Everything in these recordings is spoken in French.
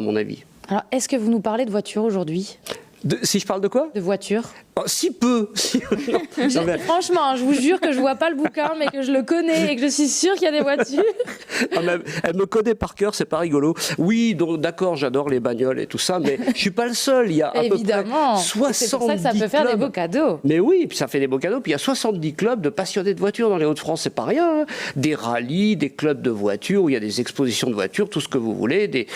à mon avis. Alors, est-ce que vous nous parlez de voiture aujourd'hui? Si je parle de quoi? De voiture? Oh, si peu. Non, mais... Franchement, je vous jure que je vois pas le bouquin, mais que je le connais et que je suis sûre qu'il y a des voitures. Ah, elle me connaît par cœur, c'est pas rigolo. Oui, donc d'accord, j'adore les bagnoles et tout ça, mais je suis pas le seul. Il y a à Évidemment. peu près 70 c'est pour ça que ça peut faire des beaux cadeaux. Mais oui, puis ça fait des beaux cadeaux. Puis il y a 70 clubs de passionnés de voitures dans les Hauts-de-France, c'est pas rien. Hein. Des rallyes, des clubs de voitures, où il y a des expositions de voitures, tout ce que vous voulez,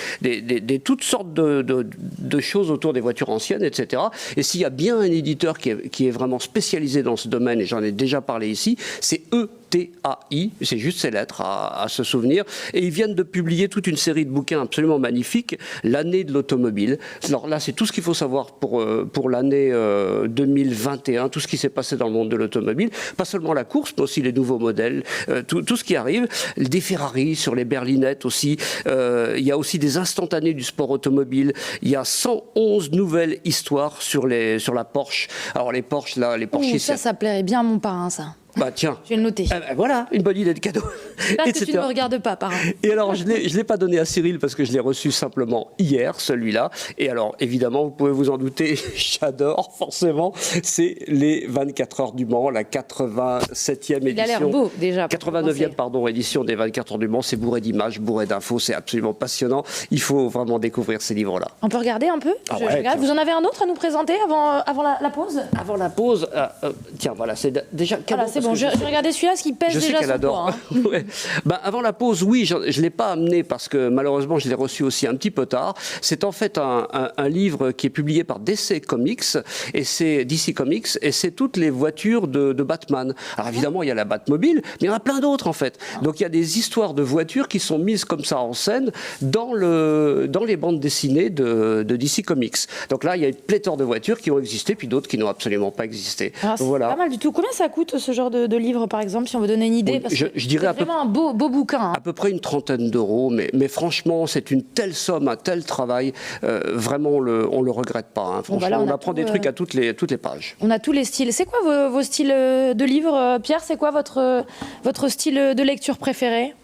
toutes sortes de choses autour des voitures anciennes, etc. Et s'il y a bien un éditeur qui est vraiment spécialisé dans ce domaine, et j'en ai déjà parlé ici, c'est ETAI, c'est juste ces lettres à se souvenir. Et ils viennent de publier toute une série de bouquins absolument magnifiques, l'année de l'automobile. Alors là, c'est tout ce qu'il faut savoir pour l'année 2021, tout ce qui s'est passé dans le monde de l'automobile. Pas seulement la course, mais aussi les nouveaux modèles, tout ce qui arrive. Des Ferrari sur les berlinettes aussi. Il y a aussi des instantanés du sport automobile. Il y a 111 nouvelles histoires sur la Porsche. Alors les Porsche, là, les Porsche... Ça plairait bien à mon parrain, ça. Bah tiens, je vais le noter. Voilà, une bonne idée de cadeau. Là que tu ne me regardes pas, parrain. Et alors, je l'ai pas donné à Cyril parce que je l'ai reçu simplement hier, celui-là. Et alors, évidemment, vous pouvez vous en douter, j'adore forcément. C'est les 24 heures du Mans, la 87e édition. Il a l'air beau déjà. 89e, pardon, édition des 24 heures du Mans. C'est bourré d'images, bourré d'infos, c'est absolument passionnant. Il faut vraiment découvrir ces livres-là. On peut regarder un peu? Je regarde. Vous en avez un autre à nous présenter avant la pause? Avant la pause, tiens, voilà, c'est déjà... Voilà, c'est bon, je vais regarder celui-là, ce qui pèse déjà son poids. Hein. Ouais. Ben, avant la pause, oui, je ne l'ai pas amené parce que malheureusement, je l'ai reçu aussi un petit peu tard. C'est en fait un livre qui est publié par DC Comics, et c'est DC Comics, et c'est toutes les voitures de Batman. Alors évidemment, il y a la Batmobile, mais il y en a plein d'autres en fait. Donc il y a des histoires de voitures qui sont mises comme ça en scène dans les bandes dessinées de DC Comics. Donc là, il y a une pléthore de voitures qui ont existé, puis d'autres qui n'ont absolument pas existé. Alors, c'est pas mal du tout. Combien ça coûte ce genre de livre, par exemple, si on veut donner une idée? Parce que je dirais vraiment un beau bouquin. Hein. À peu près une trentaine d'euros, mais franchement, c'est une telle somme, un tel travail, vraiment, on le regrette pas. Hein. Franchement, Voilà, on apprend des trucs à toutes les pages. On a tous les styles. C'est quoi vos styles de livres, Pierre? C'est quoi votre style de lecture préféré?